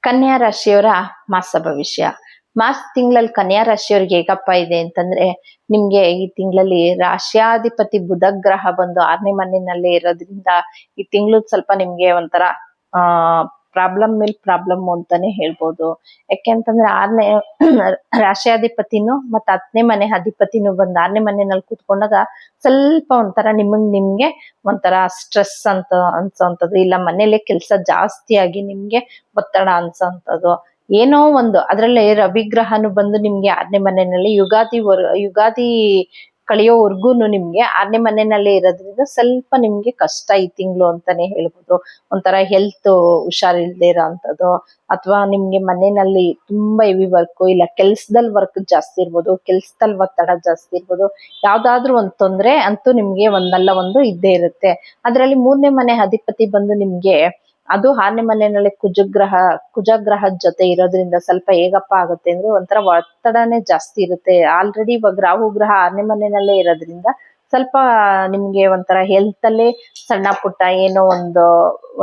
ಕನ್ಯಾ ರಾಶಿಯವರ ಮಾಸ ಭವಿಷ್ಯ. ಮಾಸ ತಿಂಗಳಲ್ಲಿ ಕನ್ಯಾ ರಾಶಿಯವರಿಗೆ ಹೇಗಪ್ಪ ಇದೆ ಅಂತಂದ್ರೆ, ನಿಮ್ಗೆ ಈ ತಿಂಗಳಲ್ಲಿ ರಾಶ್ಯಾಧಿಪತಿ ಬುಧ ಗ್ರಹ ಬಂದು 6ನೇ ಮನೆಯಲ್ಲೇ ಇರೋದ್ರಿಂದ ಈ ತಿಂಗಳು ಸ್ವಲ್ಪ ನಿಮ್ಗೆ ಒಂಥರ ಆ ಪ್ರಾಬ್ಲಮ್ ಮೇಲ್ ಪ್ರಾಬ್ಲಮ್ ಅಂತಾನೆ ಹೇಳ್ಬೋದು. ಯಾಕೆಂತಂದ್ರೆ 6ನೇ ರಾಶ್ಯಾಧಿಪತಿನೂ ಮತ್ತೆ 10ನೇ ಮನೆ ಅಧಿಪತಿನೂ ಬಂದು 6ನೇ ಮನೆಯಲ್ಲಿ ಕೂತ್ಕೊಂಡಾಗ ಸ್ವಲ್ಪ ಒಂಥರ ನಿಮ್ಗೆ ಒಂಥರ ಸ್ಟ್ರೆಸ್ ಅಂತ ಅನ್ಸೋಂಥದ್ದು, ಇಲ್ಲ ಮನೇಲೆ ಕೆಲಸ ಜಾಸ್ತಿ ಆಗಿ ನಿಮ್ಗೆ ಒತ್ತಡ ಅನ್ಸೋಂಥದ್ದು, ಏನೋ ಒಂದು ಅದ್ರಲ್ಲಿ ರವಿಗ್ರಹನು ಬಂದು ನಿಮ್ಗೆ 6ನೇ ಮನೆಯಲ್ಲಿ ಯುಗಾದಿ ಕಳೆಯೋವರ್ಗುನು ನಿಮ್ಗೆ 6ನೇ ಮನೆಯಲ್ಲೇ ಇರೋದ್ರಿಂದ ಸ್ವಲ್ಪ ನಿಮ್ಗೆ ಕಷ್ಟ ಈ ತಿಂಗಳು ಅಂತಾನೆ ಹೇಳ್ಬೋದು. ಒಂಥರ ಹೆಲ್ತ್ ಹುಷಾರಿಲ್ದೇ ಇರೋ ಅಂತದ್ದು, ಅಥವಾ ನಿಮ್ಗೆ ಮನೆಯಲ್ಲಿ ತುಂಬಾ ಹೆವಿ ವರ್ಕ್, ಇಲ್ಲ ಕೆಲ್ಸದಲ್ಲಿ ವರ್ಕ್ ಜಾಸ್ತಿ ಇರ್ಬೋದು, ಕೆಲ್ಸದಲ್ಲಿ ಒತ್ತಡ ಜಾಸ್ತಿ ಇರ್ಬೋದು, ಯಾವ್ದಾದ್ರು ಒಂದ್ ತೊಂದ್ರೆ ಅಂತೂ ನಿಮ್ಗೆ ಒಂದಲ್ಲ ಒಂದು ಇದ್ದೇ ಇರುತ್ತೆ. ಅದ್ರಲ್ಲಿ 3ನೇ ಮನೆ ಅಧಿಪತಿ ಬಂದು ನಿಮ್ಗೆ ಅದು 6ನೇ ಮನೆಯಲ್ಲಿ ಕುಜಗ್ರಹದ ಜೊತೆ ಇರೋದ್ರಿಂದ ಸ್ವಲ್ಪ ಹೇಗಪ್ಪ ಆಗುತ್ತೆ ಅಂದ್ರೆ ಒಂಥರ ಒತ್ತಡನೇ ಜಾಸ್ತಿ ಇರುತ್ತೆ. ಆಲ್ರೆಡಿ ಇವಾಗ ರಾಹು ಗ್ರಹ 6ನೇ ಮನೆಯಲ್ಲೇ ಇರೋದ್ರಿಂದ ಸ್ವಲ್ಪ ನಿಮ್ಗೆ ಒಂಥರ ಹೆಲ್ತ್ ಅಲ್ಲೇ ಸಣ್ಣ ಪುಟ್ಟ ಏನೋ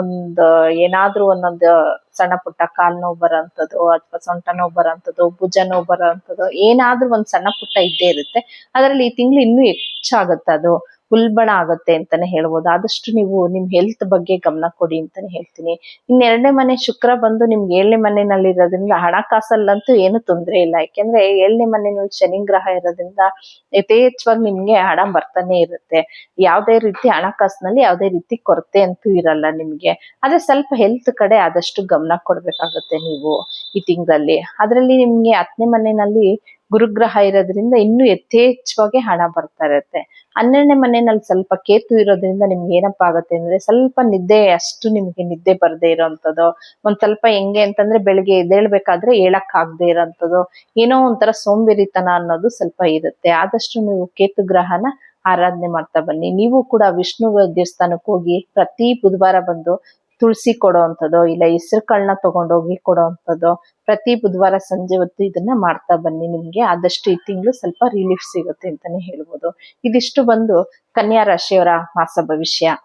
ಒಂದು ಏನಾದ್ರೂ ಒಂದೊಂದು ಸಣ್ಣ ಪುಟ್ಟ ಕಾಲ್ ನೋವು ಬರೋಂಥದ್ದು, ಅಥವಾ ಸೊಂಟ ನೋವು ಬರೋಂಥದ್ದು, ಭುಜ ನೋವು ಬರೋಂಥದ್ದು, ಏನಾದ್ರೂ ಒಂದ್ ಸಣ್ಣ ಪುಟ್ಟ ಇದ್ದೇ ಇರುತ್ತೆ. ಅದ್ರಲ್ಲಿ ಈ ತಿಂಗಳು ಇನ್ನೂ ಹೆಚ್ಚಾಗತ್ತೆ, ಅದು ಉಲ್ಬಣ ಆಗತ್ತೆ ಅಂತಾನೆ ಹೇಳ್ಬೋದು. ಆದಷ್ಟು ನೀವು ನಿಮ್ ಹೆಲ್ತ್ ಬಗ್ಗೆ ಗಮನ ಕೊಡಿ ಅಂತಾನೆ ಹೇಳ್ತೀನಿ. 2ನೇ ಮನೆ ಶುಕ್ರ ಬಂದು ನಿಮ್ಗೆ 7ನೇ ಮನೆಯಲ್ಲಿ ಇರೋದ್ರಿಂದ ಹಣಕಾಸಲ್ಲಂತೂ ಏನು ತೊಂದ್ರೆ ಇಲ್ಲ. ಯಾಕೆಂದ್ರೆ 7ನೇ ಮನೆಯಲ್ಲಿ ಶನಿ ಗ್ರಹ ಇರೋದ್ರಿಂದ ಯಥೇಚ್ಛವಾಗಿ ನಿಮ್ಗೆ ಹಣ ಬರ್ತಾನೆ ಇರುತ್ತೆ. ಯಾವ್ದೇ ರೀತಿ ಹಣಕಾಸಿನಲ್ಲಿ ಯಾವ್ದೇ ರೀತಿ ಕೊರತೆ ಅಂತೂ ಇರಲ್ಲ ನಿಮ್ಗೆ. ಆದ್ರೆ ಸ್ವಲ್ಪ ಹೆಲ್ತ್ ಕಡೆ ಆದಷ್ಟು ಗಮನ ಕೊಡ್ಬೇಕಾಗತ್ತೆ ನೀವು ಈ ತಿಂಗಳಲ್ಲಿ. ಅದ್ರಲ್ಲಿ ನಿಮ್ಗೆ 10ನೇ ಮನೆಯಲ್ಲಿ ಗುರುಗ್ರಹ ಇರೋದ್ರಿಂದ ಇನ್ನೂ ಯಥೇಚ್ಛವಾಗಿ ಹಣ ಬರ್ತಾ ಇರುತ್ತೆ. 12ನೇ ಮನೆಯಲ್ಲಿ ಸ್ವಲ್ಪ ಕೇತು ಇರೋದ್ರಿಂದ ನಿಮ್ಗೆ ಏನಪ್ಪಾ ಆಗುತ್ತೆ ಅಂದ್ರೆ ಸ್ವಲ್ಪ ನಿಮ್ಗೆ ನಿದ್ದೆ ಬರ್ದೇ ಇರೋಂಥದ್ದು, ಒಂದ್ ಸ್ವಲ್ಪ ಹೆಂಗೆ ಅಂತಂದ್ರೆ ಬೆಳಿಗ್ಗೆ ಎದ್ದೇಳ್ಬೇಕಾದ್ರೆ ಹೇಳಕ್ ಆಗದೆ ಇರೋಂಥದ್ದು, ಏನೋ ಒಂಥರ ಸೋಂಬೇರಿತನ ಅನ್ನೋದು ಸ್ವಲ್ಪ ಇರುತ್ತೆ. ಆದಷ್ಟು ನೀವು ಕೇತು ಗ್ರಹನ ಆರಾಧನೆ ಮಾಡ್ತಾ ಬನ್ನಿ. ನೀವು ಕೂಡ ವಿಷ್ಣು ದೇವಸ್ಥಾನಕ್ಕೆ ಹೋಗಿ ಪ್ರತಿ ಬುಧವಾರ ಬಂದು ತುಳಸಿ ಕೊಡೋವಂಥದ್ದು, ಇಲ್ಲ ಹೆಸರು ಕಾಳನ್ನ ತಗೊಂಡೋಗಿ ಕೊಡೋವಂಥದ್ದು, ಪ್ರತಿ ಬುಧವಾರ ಸಂಜೆ ಹೊತ್ತು ಇದನ್ನ ಮಾಡ್ತಾ ಬನ್ನಿ. ನಿಮ್ಗೆ ಆದಷ್ಟು ಈ ತಿಂಗಳು ಸ್ವಲ್ಪ ರಿಲೀಫ್ ಸಿಗುತ್ತೆ ಅಂತಾನೆ ಹೇಳ್ಬೋದು. ಇದಿಷ್ಟು ಬಂದು ಕನ್ಯಾ ರಾಶಿಯವರ ಮಾಸ ಭವಿಷ್ಯ.